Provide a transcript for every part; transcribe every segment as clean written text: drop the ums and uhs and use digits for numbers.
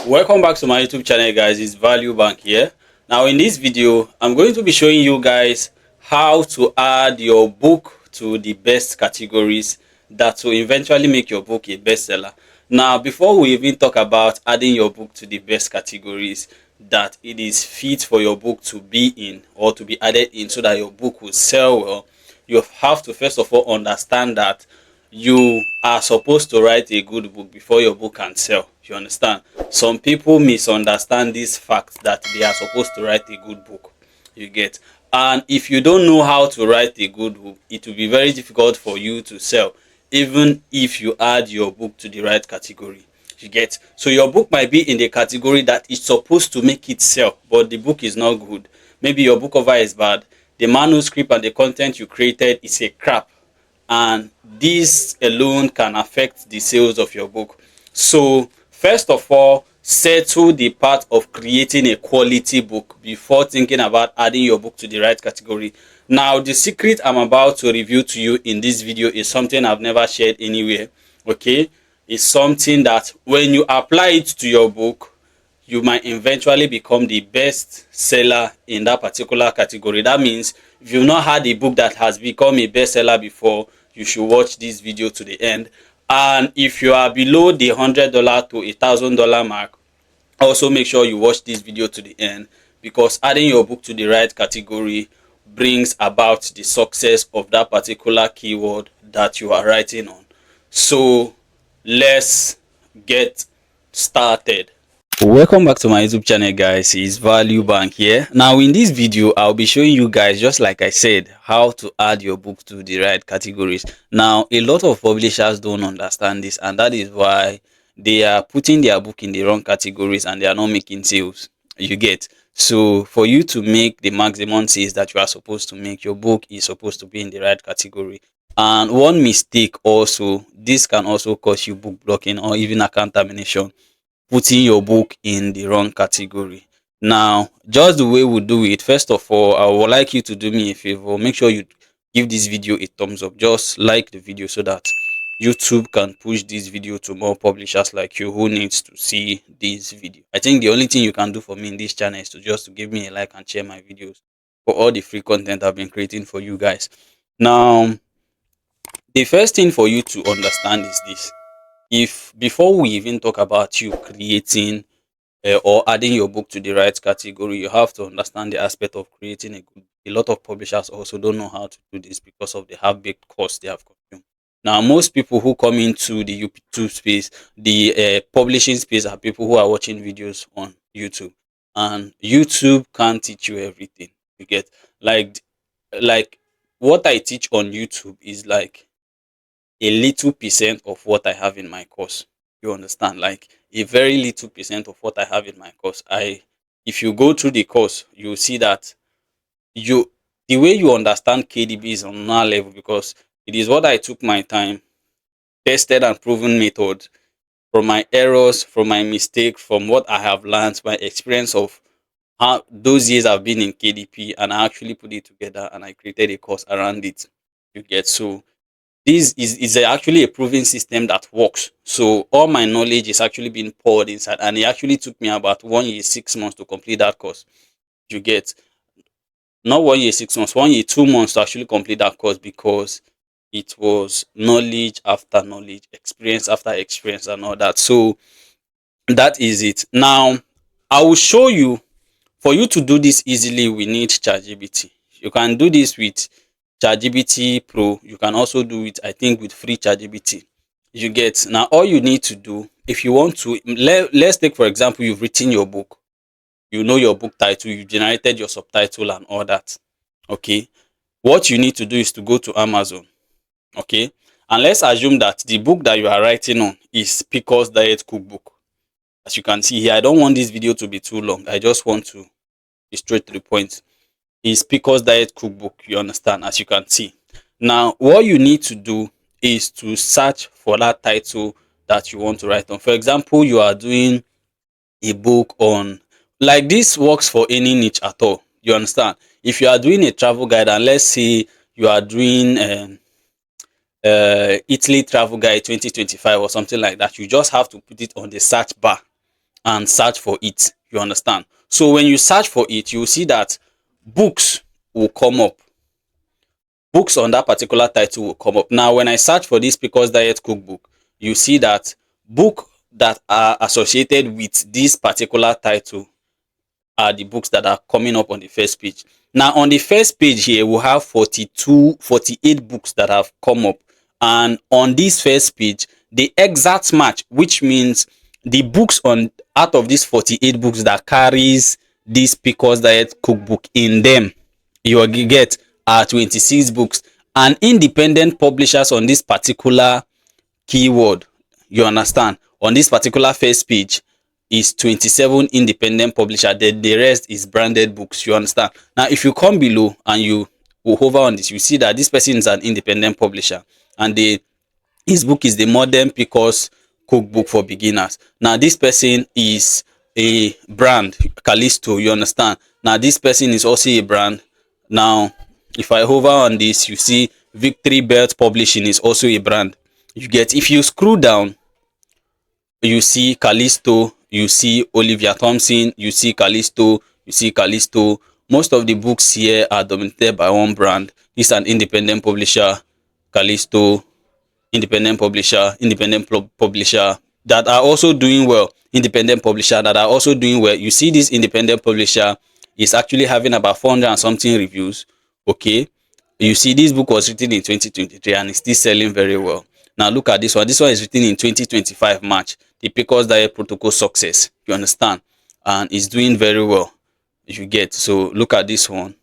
Welcome back to my YouTube channel, guys. It's Value Bank here. Now in this video I'm going to be showing you guys how to add your book to the best categories that will eventually make your book a bestseller. Now before we even talk about adding your book to the best categories that it is fit for your book to be in or to be added in so that your book will sell well, you have to first of all understand that you are supposed to write a good book before your book can sell. You understand? Some people misunderstand this fact that they are supposed to write a good book. You get? And if you don't know how to write a good book, it will be very difficult for you to sell, even if you add your book to the right category. You get? So your book might be in the category that is supposed to make it sell, but the book is not good. Maybe your book cover is bad, the manuscript and the content you created is a crap, and this alone can affect the sales of your book. So first of all, settle the part of creating a quality book before thinking about adding your book to the right category. Now the secret I'm about to reveal to you in this video is something I've never shared anywhere. Okay, it's something that when you apply it to your book, you might eventually become the best seller in that particular category. That means if you've not had a book that has become a bestseller before, you should watch this video to the end. And if you are below the $100 to $1,000 mark, also make sure you watch this video to the end, because adding your book to the right category brings about the success of that particular keyword that you are writing on. So let's get started. Welcome back to my YouTube channel, guys. It's Value Bank here. Now in this video I'll be showing you guys, just like I said, how to add your book to the right categories. Now a lot of publishers don't understand this, and that is why they are putting their book in the wrong categories and they are not making sales. You get? So for you to make the maximum sales that you are supposed to make, your book is supposed to be in the right category. And one mistake also, this can also cause you book blocking or even account termination, putting your book in the wrong category. Now just the way we do it, first of all I would like you to do me a favor. Make sure you give this video a thumbs up. Just like the video so that YouTube can push this video to more publishers like you who needs to see this video. I think the only thing you can do for me in this channel is to just give me a like and share my videos for all the free content I've been creating for you guys. Now the first thing for you to understand is this: if before we even talk about you creating or adding your book to the right category, you have to understand the aspect of creating a good. A lot of publishers also don't know how to do this because of the half-baked course they have consumed. Now most people who come into the YouTube space, the publishing space, are people who are watching videos on YouTube, and YouTube can't teach you everything. You get? Like what I teach on YouTube is like a little percent of what I have in my course. You understand? Like a very little percent of what I have in my course. If you go through the course, you'll see that you the way you understand KDB is on another level, because it is what I took my time, tested and proven method, from my errors, from my mistake, from what I have learned, my experience of how those years I've been in KDP, and I actually put it together and I created a course around it. You get? So this is actually a proven system that works. So all my knowledge is actually being poured inside, and it actually took me about 1 year 6 months to complete that course. You get? Not 1 year 6 months, 1 year 2 months to actually complete that course, because it was knowledge after knowledge, experience after experience and all that. So that is it. Now I will show you. For you to do this easily, we need ChatGPT. You can do this with ChatGPT Pro. You can also do it, I think, with free ChatGPT. You get? Now all you need to do, if you want to, let's take for example, you've written your book, you know your book title, you generated your subtitle and all that. Okay, what you need to do is to go to Amazon. Okay, and let's assume that the book that you are writing on is Picos Diet Cookbook. As you can see here, I don't want this video to be too long. I just want to be straight to the point. Is Picos Diet Cookbook. You understand? As you can see. Now what you need to do is to search for that title that you want to write on. For example, you are doing a book on, like, this works for any niche at all. You understand? If you are doing a travel guide, and let's say you are doing Italy travel guide 2025 or something like that, you just have to put it on the search bar. and search for it. You understand? So when you search for it, you will see that books will come up. Books on that particular title will come up. Now, when I search for this Pcos Diet Cookbook, you see that book that are associated with this particular title are the books that are coming up on the first page. Now, on the first page here, we have 48 books that have come up. And on this first page, the exact match, which means the books on out of these 48 books that carries this Pcos Diet Cookbook in them, you get are 26 books. And independent publishers on this particular keyword, you understand, on this particular first page is 27 independent publisher. The rest is branded books. You understand? Now if you come below and you will hover on this, you see that this person is an independent publisher, and his book is the Modern Pcos Cookbook for Beginners. Now this person is a brand, Callisto. You understand? Now this person is also a brand. Now if I hover on this, you see Victory Belt Publishing is also a brand. You get, if you scroll down, you see Callisto, you see Olivia Thompson, you see Callisto, you see Callisto. Most of the books here are dominated by one brand. This is an independent publisher, Callisto, independent publisher that are also doing well. Independent publisher that are also doing well. You see this independent publisher is actually having about 400 and something reviews. Okay. You see this book was written in 2023 and it's still selling very well. Now look at this one. This one is written in 2025 March. The Pcos Diet Protocol Success. You understand? And it's doing very well. You get. So look at this one.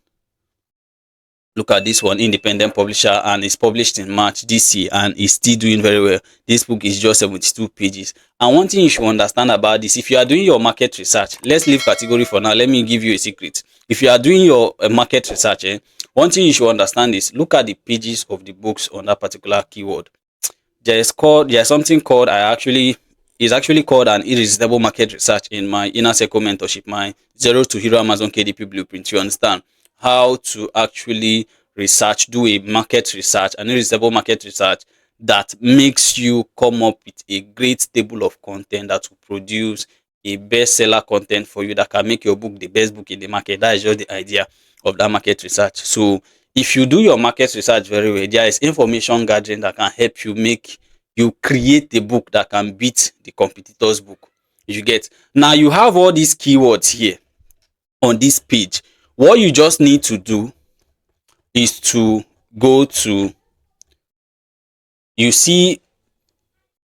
Look at this one, independent publisher, and it's published in March this year and it's still doing very well. This book is just 72 pages. And one thing you should understand about this, if you are doing your market research, let's leave category for now. Let me give you a secret. If you are doing your market research, one thing you should understand is look at the pages of the books on that particular keyword. There's something called is actually called an irresistible market research in my inner circle mentorship, my Zero to Hero Amazon KDP blueprint. You understand how to actually do a market research, an irresistible market research that makes you come up with a great table of content that will produce a bestseller content for you that can make your book the best book in the market. That is just the idea of that market research. So if you do your market research very well, there is information gathering that can help you create a book that can beat the competitor's book. You get. Now you have all these keywords here on this page. What you just need to do is to go to, you see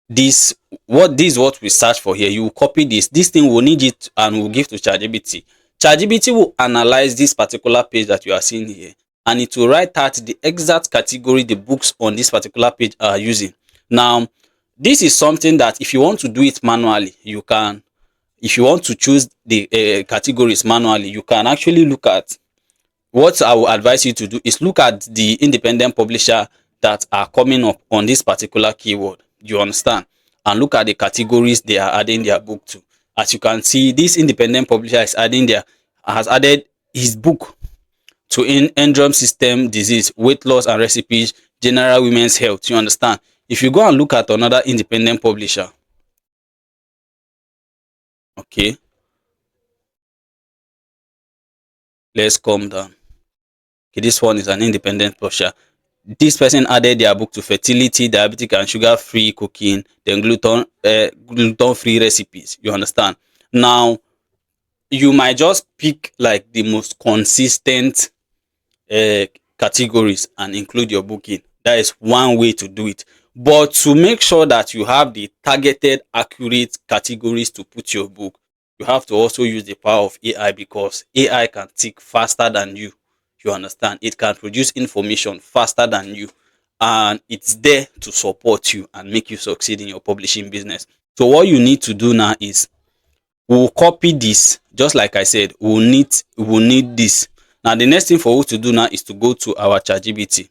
this, this is what we search for here. You will copy this thing, will need it and we'll give to ChatGPT. ChatGPT will analyze this particular page that you are seeing here, and it will write out the exact category the books on this particular page are using. Now this is something that if you want to do it manually, you can. If you want to choose the categories manually, you can actually look at, what I will advise you to do is look at the independent publisher that are coming up on this particular keyword. You understand? And look at the categories they are adding their book to. As you can see, this independent publisher has added his book to endocrine system disease, weight loss and recipes, general women's health. You understand? If you go and look at another independent publisher, okay, let's come down. Okay, this one is an independent publisher. This person added their book to fertility, diabetic and sugar-free cooking, then gluten-free recipes. You understand? Now, you might just pick like the most consistent categories and include your book in. That is one way to do it. But to make sure that you have the targeted, accurate categories to put your book, you have to also use the power of AI, because AI can think faster than you. You understand? It can produce information faster than you, and it's there to support you and make you succeed in your publishing business. So what you need to do now is, we'll copy this. Just like I said, we'll need this. Now the next thing for you to do now is to go to our ChatGPT.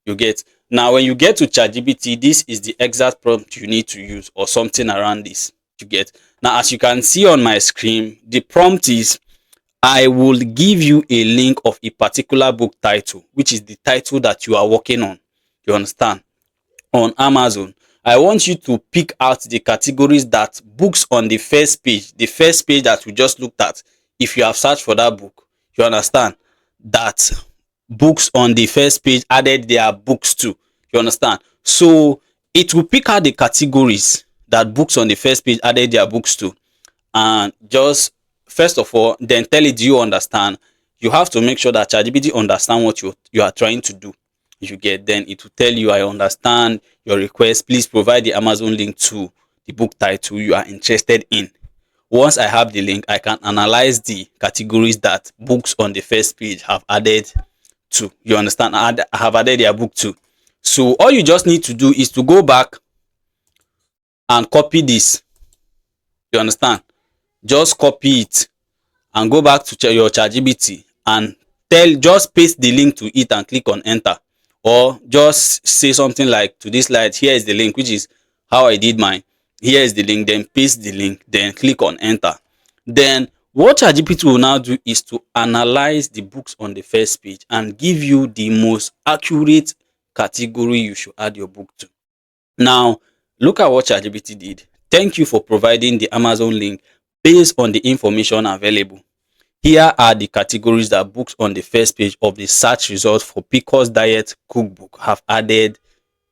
You get. Now when you get to ChatGPT, this is the exact prompt you need to use, or something around this. You get. Now as you can see on my screen, the prompt is, I will give you a link of a particular book title, which is the title that you are working on. You understand? On Amazon. I want you to pick out the categories that books on the first page that we just looked at. If you have searched for that book, you understand that books on the first page added their books to. You understand? So it will pick out the categories that books on the first page added their books to, and just first of all, then tell it, do you understand? You have to make sure that ChatGPT understand what you are trying to do. You get, then it will tell you, I understand your request. Please provide the Amazon link to the book title you are interested in. Once I have the link, I can analyze the categories that books on the first page have added to. You understand? I have added their book to. So all you just need to do is to go back and copy this. You understand? Just copy it and go back to your ChatGPT and just paste the link to it and click on enter, or just say something like, to this slide, here is the link, which is how I did mine. Here is the link, then paste the link, then click on enter. Then what ChatGPT will now do is to analyze the books on the first page and give you the most accurate category you should add your book to. Now, look at what ChatGPT did. Thank you for providing the Amazon link based on the information available. Here are the categories that books on the first page of the search results for Picos Diet Cookbook have added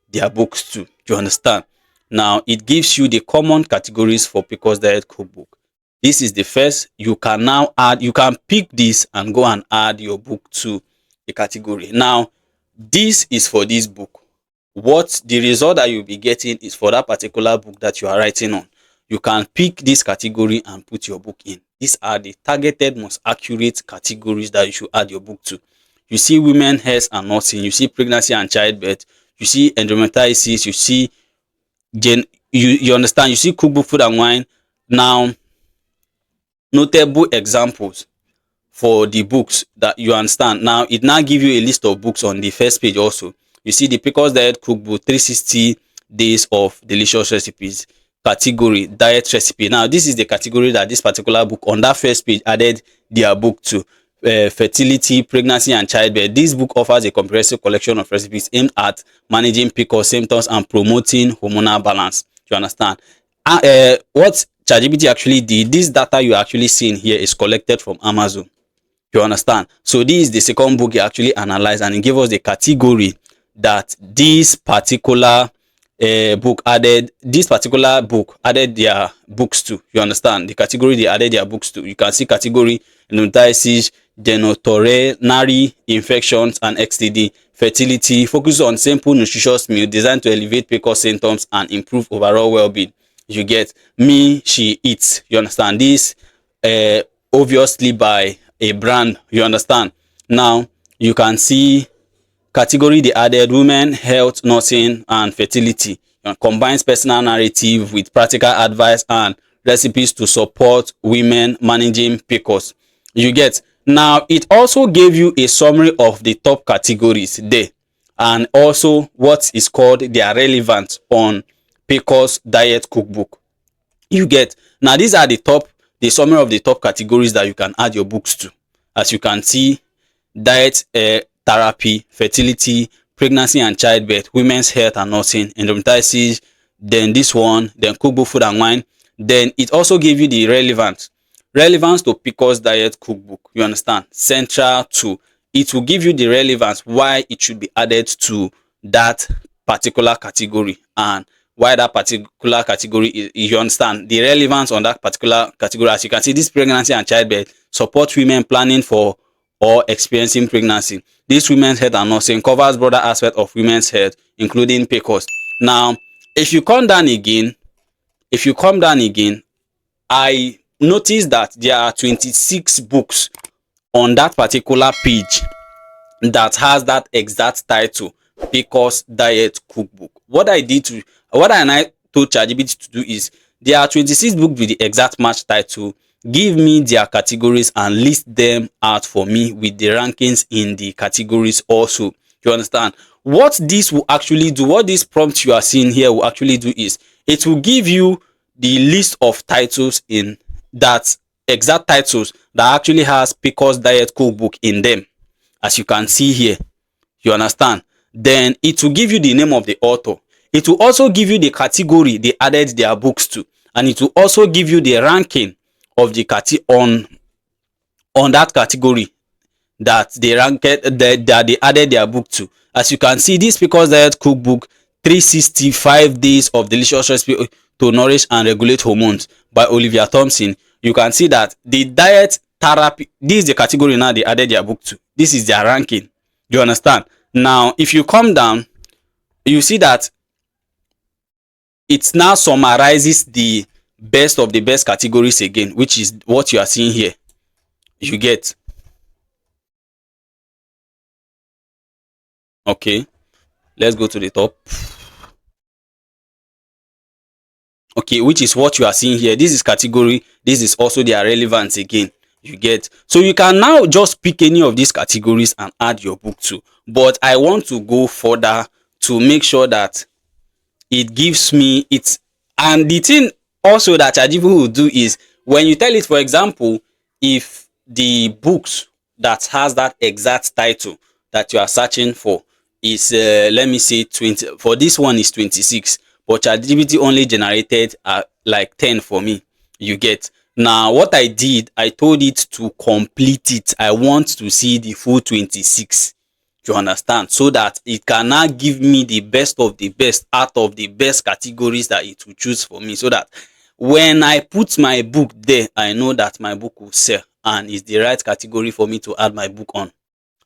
their books to. You understand? Now, it gives you the common categories for Picos Diet Cookbook. This is the first. You can now add, you can pick this and go and add your book to the category. Now, this is for this book. What the result that you'll be getting is for that particular book that you are writing on. You can pick this category and put your book in. These are the targeted, most accurate categories that you should add your book to. You see women, health and nursing, you see pregnancy and childbirth, you see endometriosis, you see you understand, you see cookbook, food and wine. Now, notable examples for the books that you understand. Now, it now give you a list of books on the first page also. You see the Picos Diet Cookbook, 360 days of delicious recipes, category diet recipe. Now, this is the category that this particular book on that first page added their book to. Fertility, pregnancy and childbirth. This book offers a comprehensive collection of recipes aimed at managing PCOS symptoms and promoting hormonal balance. You understand? What ChatGPT actually did, this data you are actually seeing here is collected from Amazon. You understand? So this is the second book he actually analyzed, and he gave us the category that this particular book added their books to. You understand? The category they added their books to. You can see category endometriosis, genitourinary infections and XTD, fertility, focus on simple nutritious meal designed to elevate PCOS symptoms and improve overall well-being. You get me, she eats. You understand? This obviously by a brand. You understand? Now you can see category they added: women, health, nursing and fertility. Combines personal narrative with practical advice and recipes to support women managing PCOS. You get? Now it also gave you a summary of the top categories there, and also what is called their relevance on Picos Diet Cookbook. You get? Now these are the summary of the top categories that you can add your books to. As you can see, diet, therapy, fertility, pregnancy and childbirth, women's health and nursing, endometriosis, then this one, then cookbook, food and wine. Then it also gave you the relevance to Picos Diet Cookbook. You understand? Central to it will give you the relevance why it should be added to that particular category, and why that particular category is, you understand the relevance on that particular category. As you can see, this pregnancy and childbirth support women planning for or experiencing pregnancy. This women's health and nursing covers broader aspects of women's health, including PCOS. Now, if you come down again, I noticed that there are 26 books on that particular page that has that exact title, Picos Diet Cookbook. What I told ChatGPT to do is, there are 26 books with the exact match title. Give me their categories and list them out for me with the rankings in the categories also. You understand? What this will actually do, what this prompt you are seeing here will actually do is, it will give you the list of titles in that exact titles that actually has Picos Diet Cookbook in them, as you can see here. You understand? Then it will give you the name of the author. It will also give you the category they added their books to, and it will also give you the ranking of the on that category that they ranked that they added their book to. As you can see, this Speaker's Diet Cookbook, 365 Days of Delicious Recipe to Nourish and Regulate Hormones by Olivia Thompson. You can see that the diet therapy, this is the category now they added their book to. This is their ranking. You understand? Now, if you come down, you see that it now summarizes the best of the best categories again, which is what you are seeing here. You get. Okay, let's go to the top. Okay, which is what you are seeing here. This is category, this is also their relevance again. You get. So you can now just pick any of these categories and add your book to, but I want to go further to make sure that it gives me it. And the thing also that ChatGPT will do is, when you tell it, for example, if the books that has that exact title that you are searching for is let me say 20, for this one is 26, but ChatGPT only generated like 10 for me. You get. Now what I did, I told it to complete it. I want to see the full 26. You understand? So that it can now give me the best of the best out of the best categories that it will choose for me, so that when I put my book there, I know that my book will sell and it's the right category for me to add my book on.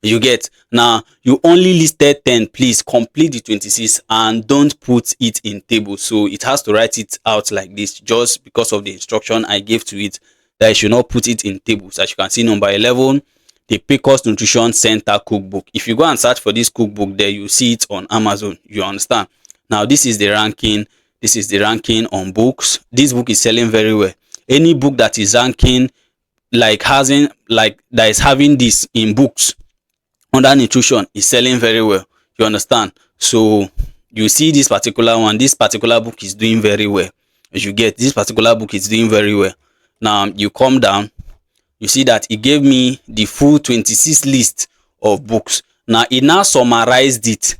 You get. Now you only listed 10, please complete the 26 and don't put it in table. So it has to write it out like this, just because of the instruction I gave to it that I should not put it in tables. As you can see, number 11, the PCOS Nutrition Center cookbook. If you go and search for this cookbook there, you see it on Amazon. You understand? Now this is the ranking. This is the ranking on books. This book is selling very well. Any book that is ranking like that is having this in books under nutrition is selling very well. You understand? So you see this particular one, this particular book is doing very well. As you get, this particular book is doing very well. Now you come down, you see that it gave me the full 26 list of books. Now it now summarized it,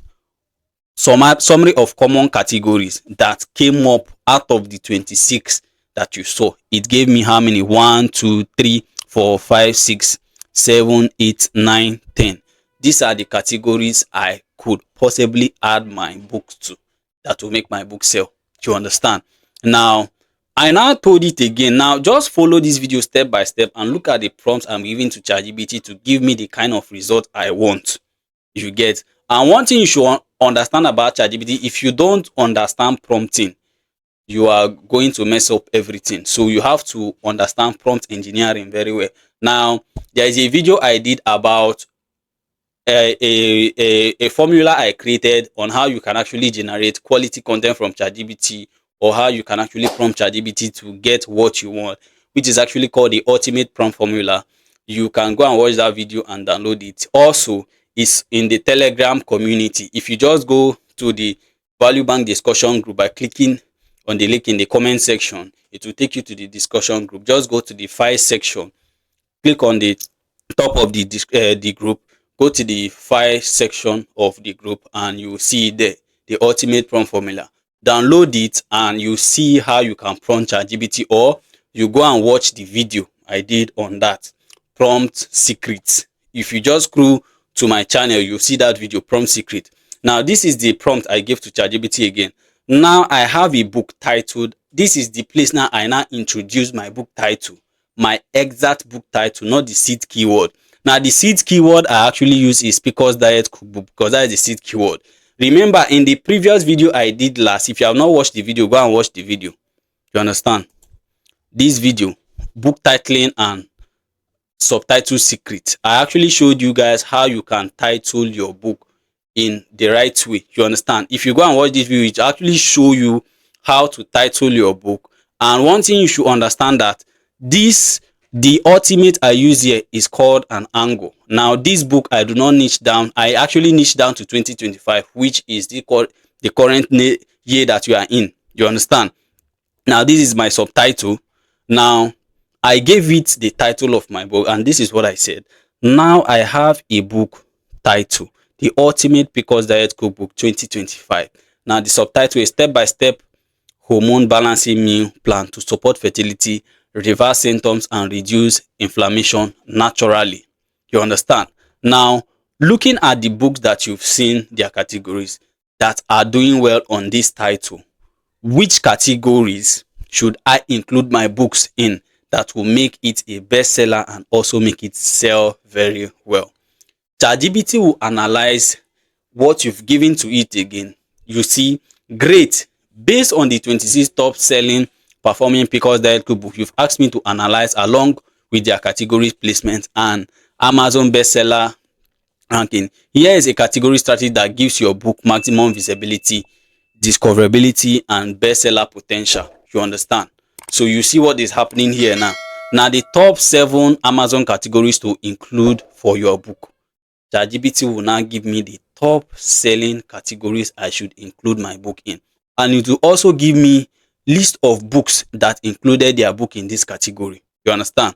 summary of common categories that came up out of the 26 that you saw. It gave me how many? 1 2 3 4 5 6 7 8 9 10. These are the categories I could possibly add my books to that will make my book sell. Do you understand? Now I now told it again. Now just follow this video step by step and look at the prompts I'm giving to ChatGPT to give me the kind of result I want. You get. And one thing you should understand about ChatGPT, if you don't understand prompting, you are going to mess up everything. So you have to understand prompt engineering very well. Now there is a video I did about a formula I created on how you can actually generate quality content from ChatGPT, or how you can actually prompt ChatGPT to get what you want, which is actually called the ultimate prompt formula. You can go and watch that video and download it. Also, it's in the Telegram community. If you just go to the ValueBank discussion group by clicking on the link in the comment section, it will take you to the discussion group. Just go to the file section, click on the top of the group, go to the file section of the group, and you will see there the ultimate prompt formula. Download it and you see how you can prompt ChatGPT, or you go and watch the video I did on that, prompt secrets. If you just scroll to my channel, you'll see that video, prompt secret. Now this is the prompt I gave to ChatGPT again. Now I have a book titled, this is the place now I now introduce my book title, my exact book title, not the seed keyword. Now the seed keyword I actually use is Speaker's Diet Cookbook, because that is the seed keyword. Remember in the previous video I did last, if you have not watched the video, go and watch the video. You understand? This video, book titling and subtitle secret, I actually showed you guys how you can title your book in the right way. You understand? If you go and watch this video, it actually show you how to title your book. And one thing you should understand, that the ultimate I use here is called an angle. Now this book I do not niche down. I actually niche down to 2025, which is the current year that you are in. You understand? Now this is my subtitle. Now I gave it the title of my book, and this is what I said. Now I have a book title, The Ultimate Speaker's Diet Cookbook 2025. Now the subtitle is step-by-step hormone balancing meal plan to support fertility, reverse symptoms and reduce inflammation naturally. You understand? Now, looking at the books that you've seen their categories that are doing well on this title, which categories should I include my books in that will make it a bestseller and also make it sell very well? ChatGPT will analyze what you've given to it again. You see, great. Based on the 26 top selling performing PCOS diet cookbook, you've asked me to analyze along with their category placement and Amazon bestseller ranking. Here is a category strategy that gives your book maximum visibility, discoverability, and bestseller potential. You understand? So you see what is happening here now. Now the top 7 Amazon categories to include for your book. ChatGPT will now give me the top selling categories I should include my book in. And it will also give me list of books that included their book in this category. You understand?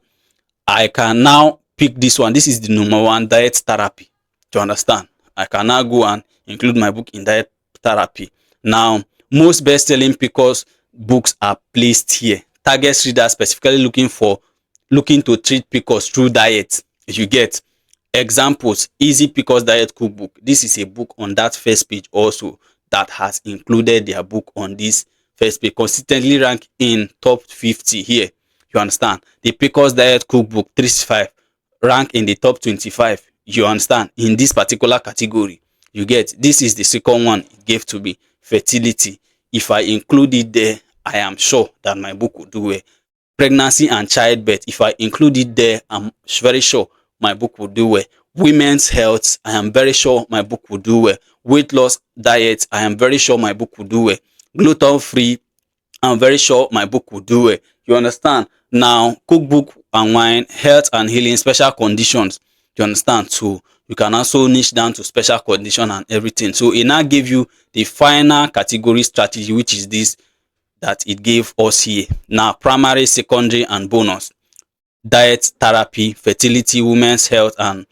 I can now pick this one. This is the number 1, diet therapy. Do you understand? I can now go and include my book in diet therapy. Now, most best-selling PCOS books are placed here. Targets readers specifically looking to treat PCOS through diet. You get examples. Easy PCOS diet cookbook. This is a book on that first page also that has included their book on this first page. Consistently ranked in top 50 here. You understand? The PCOS diet cookbook 365 rank in the top 25. You understand? In this particular category. You get, this is the second one it gave to me, fertility. If I include it there, I am sure that my book will do well. Pregnancy and childbirth, if I include it there, I'm very sure my book will do well. Women's health, I am very sure my book will do well. Weight loss diet, I am very sure my book will do well. Gluten free, I'm very sure my book will do well. You understand? Now, cookbook and wine, health and healing, special conditions. You understand? So you can also niche down to special condition and everything. So it now give you the final category strategy, which is this that it gave us here. Now, primary, secondary, and bonus. Diet, therapy, fertility, women's health, and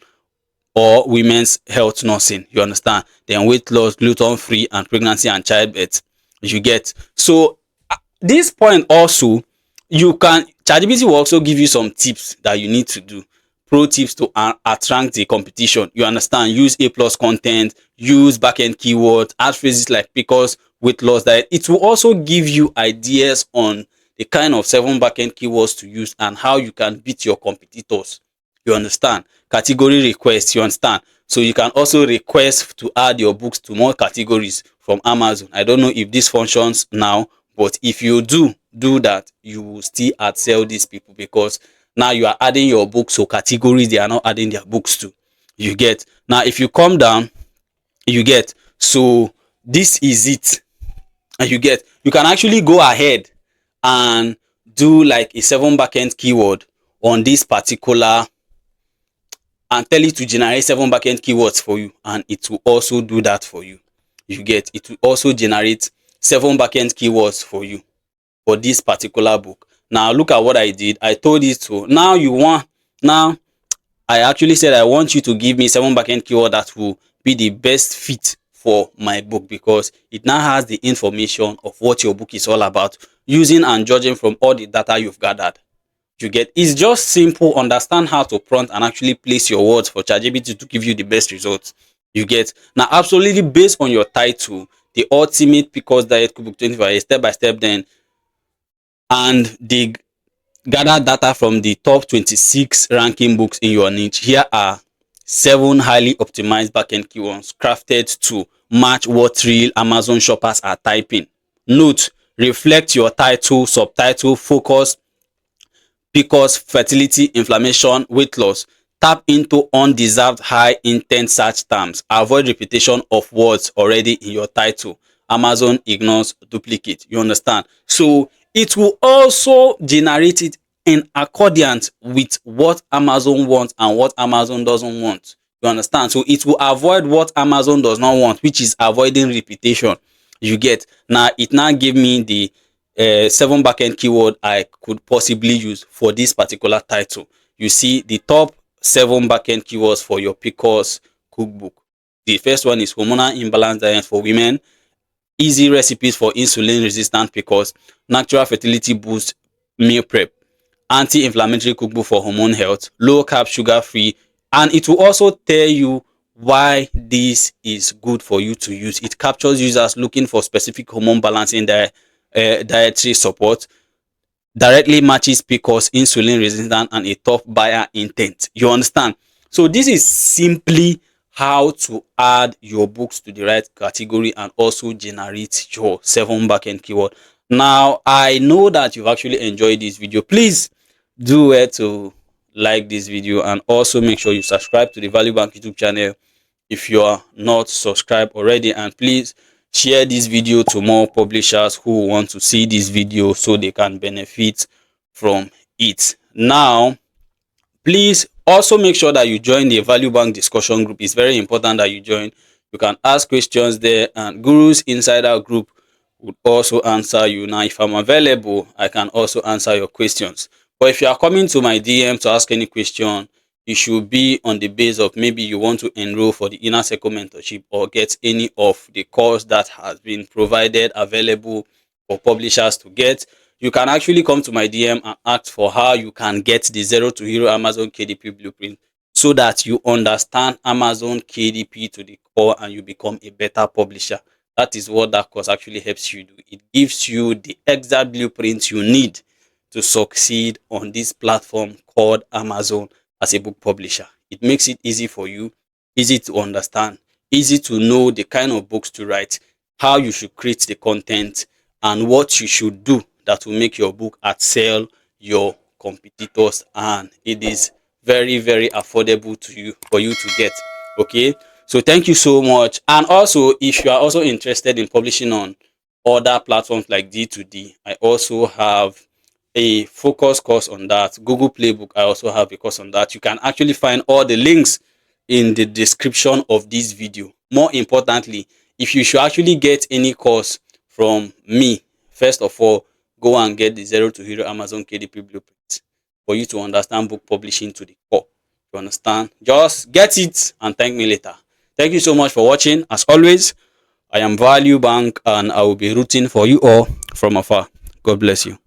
or women's health nursing. You understand? Then weight loss, gluten free, and pregnancy and childbirth. You get. So this point also, you can ChatGPT will also give you some tips that you need to do. Pro tips to attract the competition. You understand? Use A+ content, use backend keywords, add phrases like PCOS, weight loss diet. It will also give you ideas on the kind of 7 backend keywords to use and how you can beat your competitors. You understand? Category requests, you understand? So you can also request to add your books to more categories from Amazon. I don't know if this functions now, but if you do that, you will still outsell these people because now you are adding your books to categories they are not adding their books to. You get. Now if you come down, you get. So this is it. And you get. You can actually go ahead and do like a 7 backend keyword on this particular and tell it to generate 7 backend keywords for you, and it will also do that for you. You get. It will also generate 7 backend keywords for you for this particular book. Now look at what I did. I told it to now I actually said I want you to give me 7 backend keywords that will be the best fit for my book, because it now has the information of what your book is all about, using and judging from all the data you've gathered. You get. It's just simple. Understand how to prompt and actually place your words for ChatGPT to give you the best results. You get. Now absolutely based on your title, the ultimate PCOS diet cookbook 25 step by step, then and they gather data from the top 26 ranking books in your niche. Here are 7 highly optimized backend keywords crafted to match what real Amazon shoppers are typing. Note: reflect your title, subtitle, focus, PCOS, fertility, inflammation, weight loss. Tap into undeserved high intent search terms. Avoid repetition of words already in your title. Amazon ignores duplicate. You understand? So it will also generate it in accordance with what Amazon wants and what Amazon doesn't want. You understand? So it will avoid what Amazon does not want, which is avoiding repetition. You get. Now it now gave me the 7 backend keyword I could possibly use for this particular title. You see the top 7 backend keywords for your PCOS cookbook. The first one is hormonal imbalance diet for women, easy recipes for insulin resistant PCOS, natural fertility boost meal prep, anti-inflammatory cookbook for hormone health, low carb, sugar free, and it will also tell you why this is good for you to use. It captures users looking for specific hormone balancing dietary support, directly matches PCOS, insulin resistant, and a top buyer intent. You understand? So this is simply how to add your books to the right category and also generate your 7 backend keyword. Now, I know that you've actually enjoyed this video. Please do it to like this video and also make sure you subscribe to the Value Bank YouTube channel if you are not subscribed already, and please share this video to more publishers who want to see this video so they can benefit from it. Now, please also make sure that you join the Value Bank discussion group. It's very important that you join. You can ask questions there, and Guru's Insider group would also answer you. Now, if I'm available, I can also answer your questions. But if you are coming to my DM to ask any question, it should be on the base of maybe you want to enroll for the inner circle mentorship or get any of the course that has been provided available for publishers to get. You can actually come to my DM and ask for how you can get the Zero to Hero Amazon KDP blueprint so that you understand Amazon KDP to the core and you become a better publisher. That is what that course actually helps you do. It gives you the exact blueprint you need to succeed on this platform called Amazon as a book publisher. It makes it easy for you, easy to understand, easy to know the kind of books to write, how you should create the content, and what you should do that will make your book outsell your competitors, and it is very, very affordable to you for you to get. Okay, so thank you so much. And also, if you are also interested in publishing on other platforms like D2D, I also have a focus course on that. Google Playbook, I also have a course on that. You can actually find all the links in the description of this video. More importantly, if you should actually get any course from me, first of all, go and get the Zero to Hero Amazon KDP blueprint for you to understand book publishing to the core. You understand? Just get it and thank me later. Thank you so much for watching. As always, I am Value Bank and I will be rooting for you all from afar. God bless you.